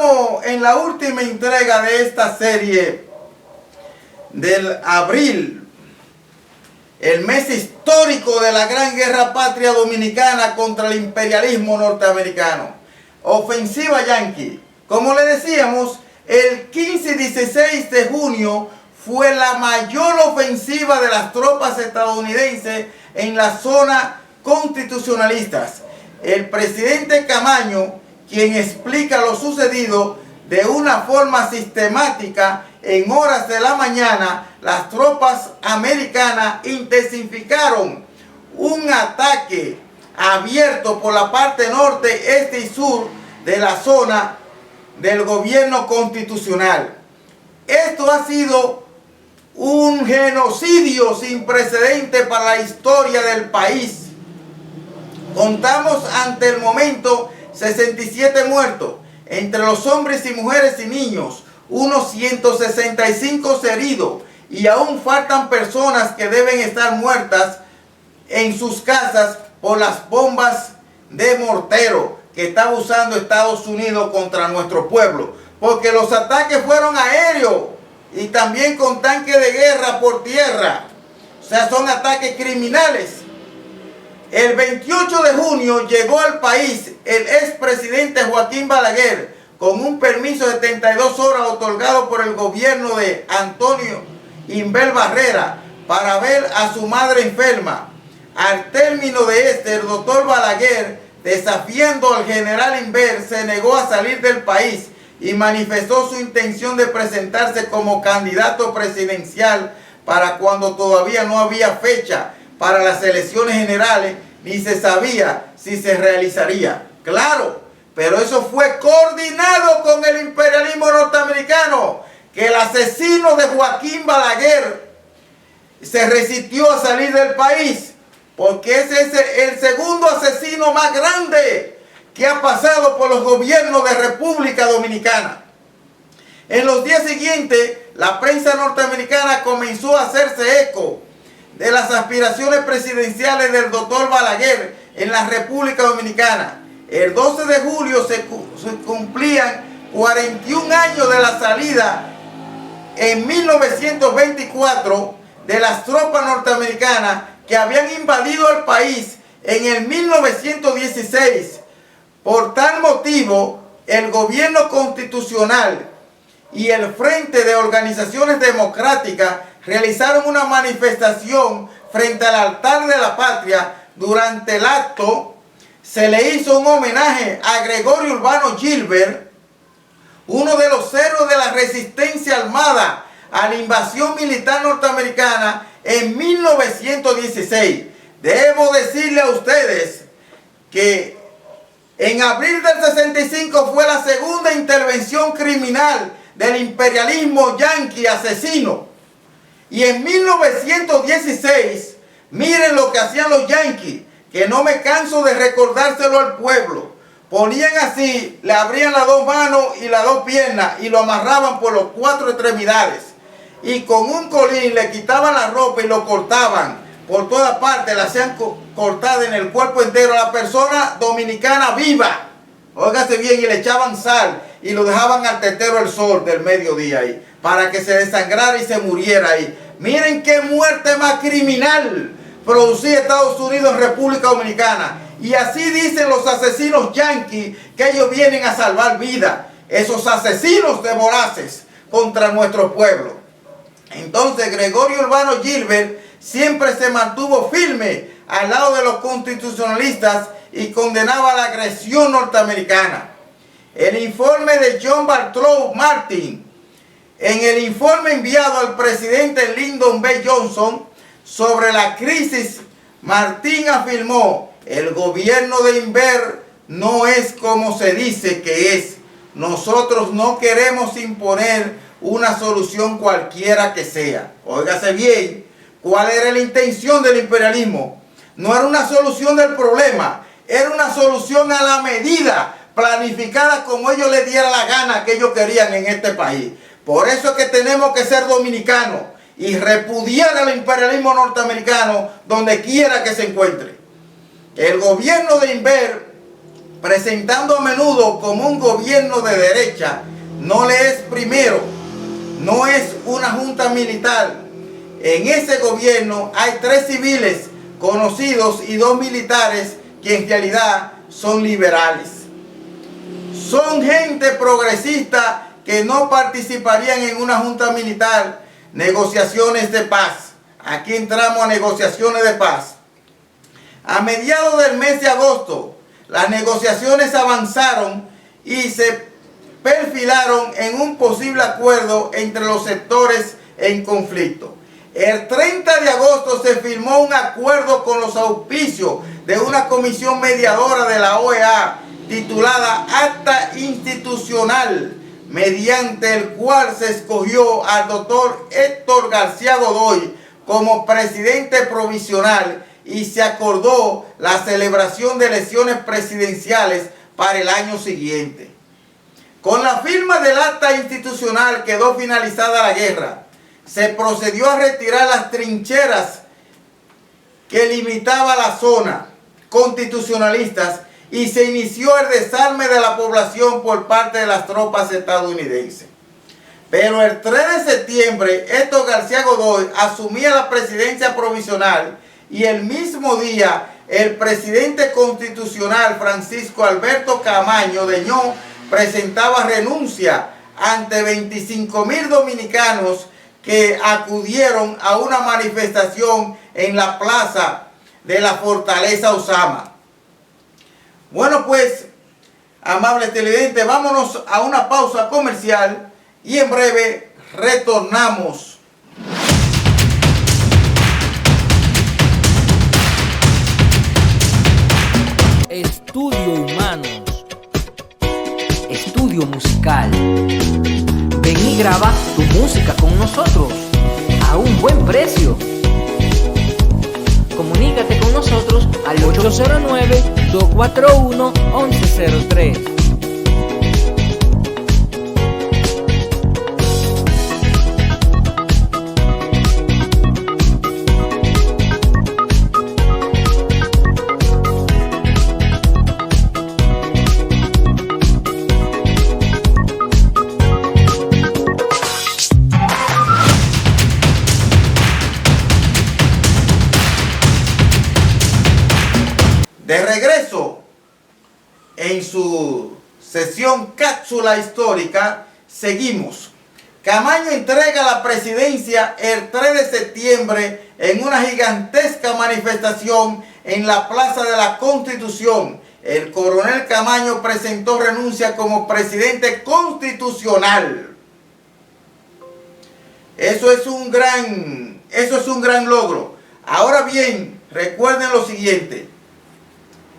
Estamos en la última entrega de esta serie del abril, el mes histórico de la gran guerra patria dominicana contra el imperialismo norteamericano. Ofensiva Yankee. Como le decíamos, el 15 y 16 de junio fue la mayor ofensiva de las tropas estadounidenses en la zona constitucionalistas. El presidente Camaño, quien explica lo sucedido de una forma sistemática, en horas de la mañana, las tropas americanas intensificaron un ataque abierto por la parte norte, este y sur de la zona del gobierno constitucional. Esto ha sido un genocidio sin precedente para la historia del país. Contamos ante el momento 67 muertos, entre los hombres y mujeres y niños, unos 165 heridos, y aún faltan personas que deben estar muertas en sus casas por las bombas de mortero que está usando Estados Unidos contra nuestro pueblo, porque los ataques fueron aéreos y también con tanques de guerra por tierra. O sea, son ataques criminales. El 28 de junio llegó al país el expresidente Joaquín Balaguer con un permiso de 72 horas otorgado por el gobierno de Antonio Inver Barrera para ver a su madre enferma. Al término de el doctor Balaguer, desafiando al general Inver, se negó a salir del país y manifestó su intención de presentarse como candidato presidencial para cuando todavía no había fecha para las elecciones generales, ni se sabía si se realizaría. Claro, pero eso fue coordinado con el imperialismo norteamericano, que el asesino de Joaquín Balaguer se resistió a salir del país, porque ese es el segundo asesino más grande que ha pasado por los gobiernos de República Dominicana. En los días siguientes, la prensa norteamericana comenzó a hacerse eco de las aspiraciones presidenciales del doctor Balaguer en la República Dominicana. El 12 de julio se cumplían 41 años de la salida en 1924 de las tropas norteamericanas que habían invadido el país en el 1916. Por tal motivo, el gobierno constitucional y el Frente de Organizaciones Democráticas realizaron una manifestación frente al altar de la patria. Durante el acto se le hizo un homenaje a Gregorio Urbano Gilbert, uno de los héroes de la resistencia armada a la invasión militar norteamericana en 1916. Debo decirle a ustedes que en abril del 65 fue la segunda intervención criminal del imperialismo yanqui asesino. Y en 1916, miren lo que hacían los yanquis, que no me canso de recordárselo al pueblo. Ponían así, le abrían las dos manos y las dos piernas y lo amarraban por los cuatro extremidades. Y con un colín le quitaban la ropa y lo cortaban por todas partes, le hacían cortada en el cuerpo entero a la persona dominicana viva. Óigase bien, y le echaban sal y lo dejaban al tetero del sol del mediodía ahí, para que se desangrara y se muriera ahí. Miren qué muerte más criminal producía Estados Unidos en República Dominicana. Y así dicen los asesinos yanquis que ellos vienen a salvar vidas. Esos asesinos de voraces contra nuestro pueblo. Entonces Gregorio Urbano Gilbert siempre se mantuvo firme al lado de los constitucionalistas y condenaba la agresión norteamericana. El informe de John Bartholomew Martin, en el informe enviado al presidente Lyndon B. Johnson sobre la crisis, Martin afirmó: el gobierno de Inver no es como se dice que es. Nosotros no queremos imponer una solución cualquiera que sea. Óigase bien, ¿cuál era la intención del imperialismo? No era una solución del problema, era una solución a la medida, planificada como ellos les diera la gana que ellos querían en este país. Por eso es que tenemos que ser dominicanos y repudiar al imperialismo norteamericano donde quiera que se encuentre. El gobierno de Inver presentando a menudo como un gobierno de derecha, no le es primero, no es una junta militar. En ese gobierno hay 3 civiles conocidos y 2 militares que en realidad son liberales. Son gente progresista que no participarían en una junta militar, negociaciones de paz. Aquí entramos a negociaciones de paz. A mediados del mes de agosto, las negociaciones avanzaron y se perfilaron en un posible acuerdo entre los sectores en conflicto. El 30 de agosto se firmó un acuerdo con los auspicios de una comisión mediadora de la OEA titulada Acta Institucional, mediante el cual se escogió al doctor Héctor García Godoy como presidente provisional y se acordó la celebración de elecciones presidenciales para el año siguiente. Con la firma del acta institucional quedó finalizada la guerra. Se procedió a retirar las trincheras que limitaba la zona constitucionalistas y se inició el desarme de la población por parte de las tropas estadounidenses. Pero el 3 de septiembre, Héctor García Godoy asumía la presidencia provisional y el mismo día el presidente constitucional Francisco Alberto Camaño Deñó presentaba renuncia ante 25.000 dominicanos que acudieron a una manifestación en la plaza de la Fortaleza Osama. Bueno, pues, amables televidentes, vámonos a una pausa comercial y en breve retornamos. Estudio Humanos, estudio musical. Ven y graba tu música con nosotros a un buen precio. Comunícate con nosotros al 809-241-1103. De regreso en su sesión cápsula histórica, seguimos. Camaño entrega la presidencia el 3 de septiembre en una gigantesca manifestación en la Plaza de la Constitución. El coronel Camaño presentó renuncia como presidente constitucional. Eso es un gran logro. Ahora bien, recuerden lo siguiente.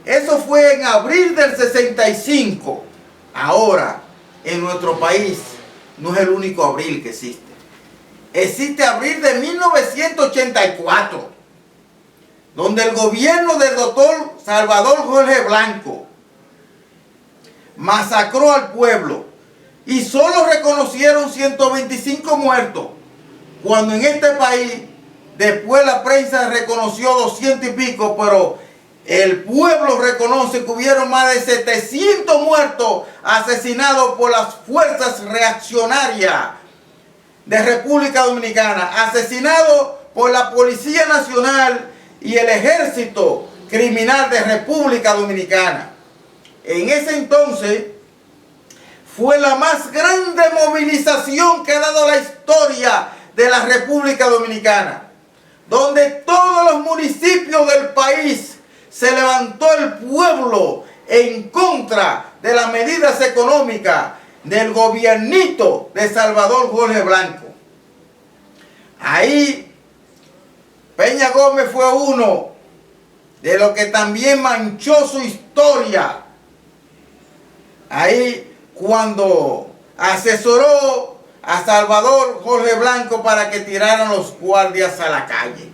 Eso fue en abril del 65. Ahora, en nuestro país, no es el único abril que existe. Existe abril de 1984, donde el gobierno del doctor Salvador Jorge Blanco masacró al pueblo y solo reconocieron 125 muertos, cuando en este país, después la prensa reconoció 200 y pico, pero el pueblo reconoce que hubieron más de 700 muertos asesinados por las fuerzas reaccionarias de República Dominicana, asesinados por la Policía Nacional y el Ejército Criminal de República Dominicana. En ese entonces fue la más grande movilización que ha dado la historia de la República Dominicana, donde todos los municipios del país se levantó el pueblo en contra de las medidas económicas del gobiernito de Salvador Jorge Blanco. Ahí Peña Gómez fue uno de los que también manchó su historia. Ahí cuando asesoró a Salvador Jorge Blanco para que tiraran los guardias a la calle.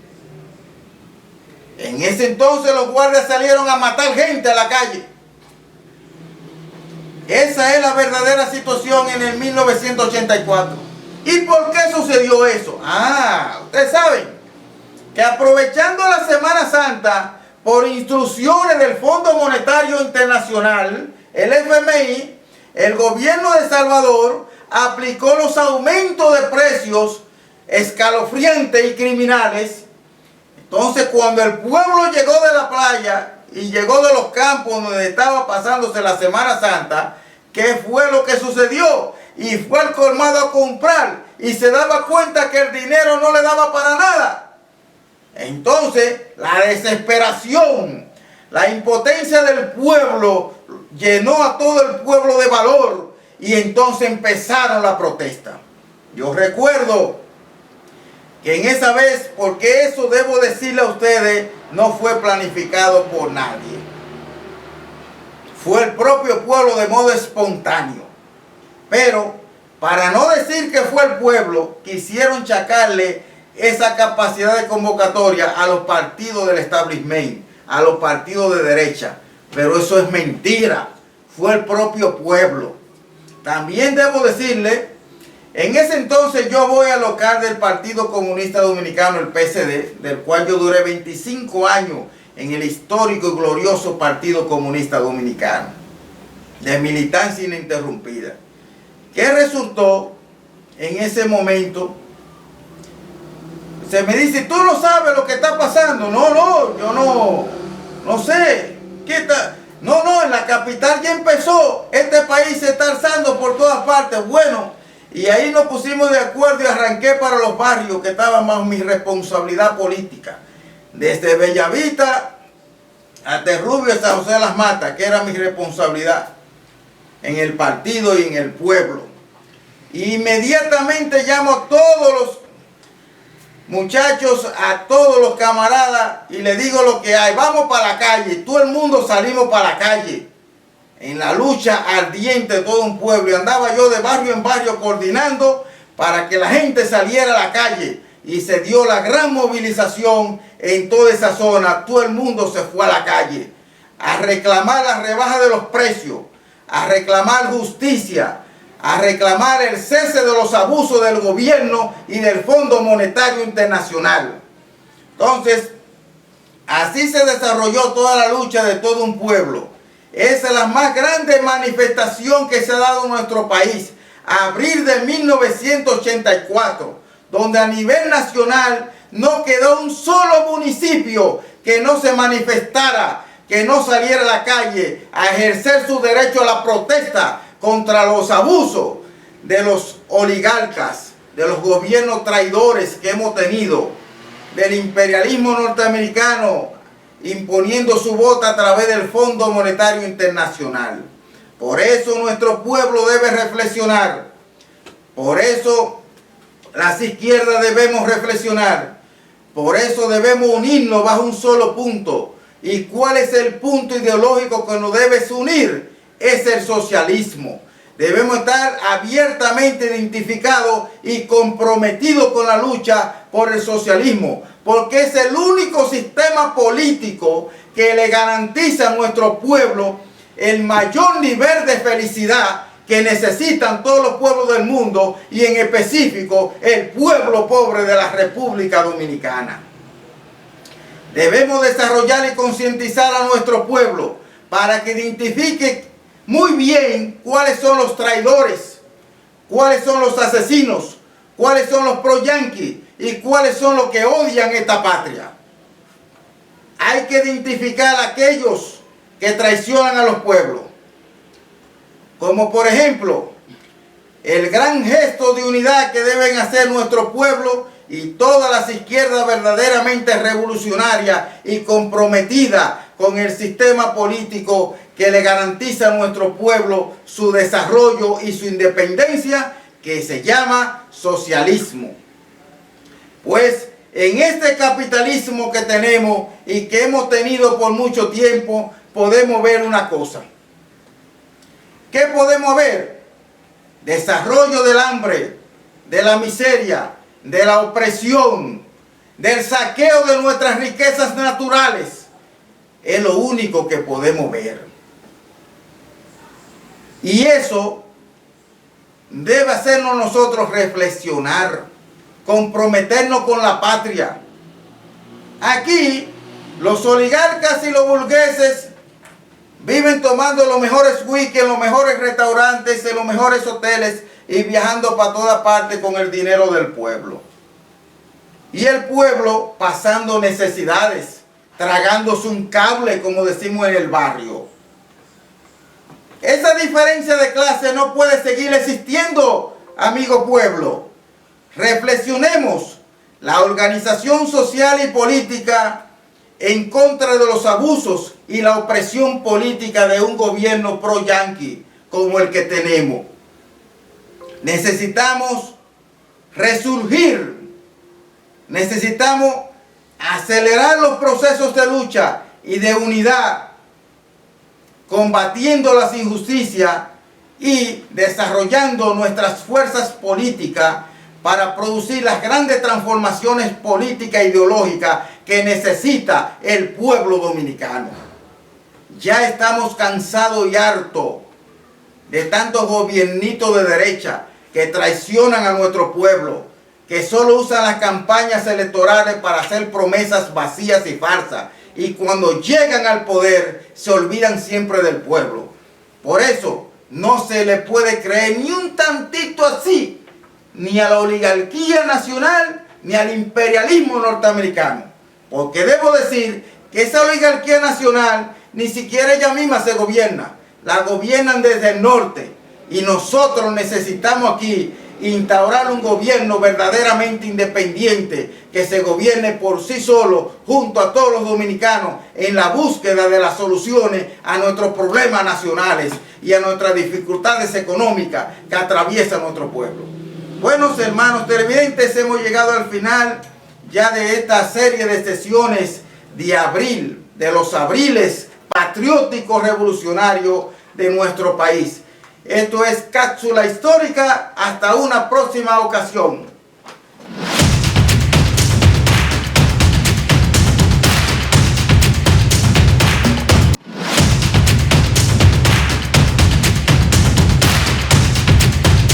En ese entonces los guardias salieron a matar gente a la calle. Esa es la verdadera situación en el 1984. ¿Y por qué sucedió eso? Ustedes saben que aprovechando la Semana Santa, por instrucciones del Fondo Monetario Internacional, el FMI, el gobierno de El Salvador aplicó los aumentos de precios escalofriantes y criminales. Entonces, cuando el pueblo llegó de la playa y llegó de los campos donde estaba pasándose la Semana Santa, ¿qué fue lo que sucedió? Y fue al colmado a comprar y se daba cuenta que el dinero no le daba para nada. Entonces, la desesperación, la impotencia del pueblo llenó a todo el pueblo de valor y entonces empezaron la protesta. Yo recuerdo que en esa vez, porque eso debo decirle a ustedes, no fue planificado por nadie. Fue el propio pueblo de modo espontáneo. Pero, para no decir que fue el pueblo, quisieron chacarle esa capacidad de convocatoria a los partidos del establishment, a los partidos de derecha. Pero eso es mentira. Fue el propio pueblo. También debo decirle, en ese entonces yo voy al local del Partido Comunista Dominicano, el PSD, del cual yo duré 25 años en el histórico y glorioso Partido Comunista Dominicano, de militancia ininterrumpida. ¿Qué resultó en ese momento? Se me dice, ¿tú no sabes lo que está pasando? No, yo no sé. ¿Qué está? No, en la capital ya empezó. Este país se está alzando por todas partes. Bueno, y ahí nos pusimos de acuerdo y arranqué para los barrios que estaban bajo mi responsabilidad política. Desde Bellavista hasta Rubio y San José de las Matas, que era mi responsabilidad en el partido y en el pueblo. Inmediatamente llamo a todos los muchachos, a todos los camaradas y les digo lo que hay. Vamos para la calle. Todo el mundo salimos para la calle. En la lucha ardiente de todo un pueblo. Y andaba yo de barrio en barrio coordinando para que la gente saliera a la calle. Y se dio la gran movilización en toda esa zona. Todo el mundo se fue a la calle a reclamar la rebaja de los precios, a reclamar justicia, a reclamar el cese de los abusos del gobierno y del Fondo Monetario Internacional. Entonces, así se desarrolló toda la lucha de todo un pueblo. Esa es la más grande manifestación que se ha dado en nuestro país. Abril de 1984, donde a nivel nacional no quedó un solo municipio que no se manifestara, que no saliera a la calle a ejercer su derecho a la protesta contra los abusos de los oligarcas, de los gobiernos traidores que hemos tenido, del imperialismo norteamericano imponiendo su voto a través del Fondo Monetario Internacional. Por eso nuestro pueblo debe reflexionar. Por eso las izquierdas debemos reflexionar. Por eso debemos unirnos bajo un solo punto. ¿Y cuál es el punto ideológico que nos debe unir? Es el socialismo. Debemos estar abiertamente identificados y comprometidos con la lucha por el socialismo, porque es el único sistema político que le garantiza a nuestro pueblo el mayor nivel de felicidad que necesitan todos los pueblos del mundo y en específico el pueblo pobre de la República Dominicana. Debemos desarrollar y concientizar a nuestro pueblo para que identifique muy bien cuáles son los traidores, cuáles son los asesinos, cuáles son los pro-yanquis y cuáles son los que odian esta patria. Hay que identificar a aquellos que traicionan a los pueblos. Como por ejemplo, el gran gesto de unidad que deben hacer nuestro pueblo y todas las izquierdas verdaderamente revolucionarias y comprometidas con el sistema político que le garantiza a nuestro pueblo su desarrollo y su independencia, que se llama socialismo. Pues en este capitalismo que tenemos y que hemos tenido por mucho tiempo, podemos ver una cosa. ¿Qué podemos ver? Desarrollo del hambre, de la miseria, de la opresión, del saqueo de nuestras riquezas naturales. Es lo único que podemos ver. Y eso debe hacernos nosotros reflexionar, comprometernos con la patria. Aquí Los oligarcas y los burgueses viven tomando los mejores whisky en los mejores restaurantes, en los mejores hoteles y viajando para toda parte con el dinero del pueblo. Y el pueblo pasando necesidades, tragándose un cable, como decimos en el barrio. Esa diferencia de clase no puede seguir existiendo, amigo pueblo. Reflexionemos la organización social y política en contra de los abusos y la opresión política de un gobierno pro-yanqui como el que tenemos. Necesitamos resurgir, necesitamos acelerar los procesos de lucha y de unidad, combatiendo las injusticias y desarrollando nuestras fuerzas políticas para producir las grandes transformaciones políticas e ideológicas que necesita el pueblo dominicano. Ya estamos cansados y hartos de tantos gobiernitos de derecha que traicionan a nuestro pueblo, que solo usan las campañas electorales para hacer promesas vacías y falsas, y cuando llegan al poder se olvidan siempre del pueblo. Por eso no se le puede creer ni un tantito así, ni a la oligarquía nacional, ni al imperialismo norteamericano. Porque debo decir que esa oligarquía nacional ni siquiera ella misma se gobierna. La gobiernan desde el norte. Y nosotros necesitamos aquí instaurar un gobierno verdaderamente independiente, que se gobierne por sí solo, junto a todos los dominicanos, en la búsqueda de las soluciones a nuestros problemas nacionales y a nuestras dificultades económicas que atraviesa nuestro pueblo. Buenos hermanos televidentes, hemos llegado al final ya de esta serie de sesiones de abril, de los abriles patrióticos revolucionarios de nuestro país. Esto es Cápsula Histórica. Hasta una próxima ocasión.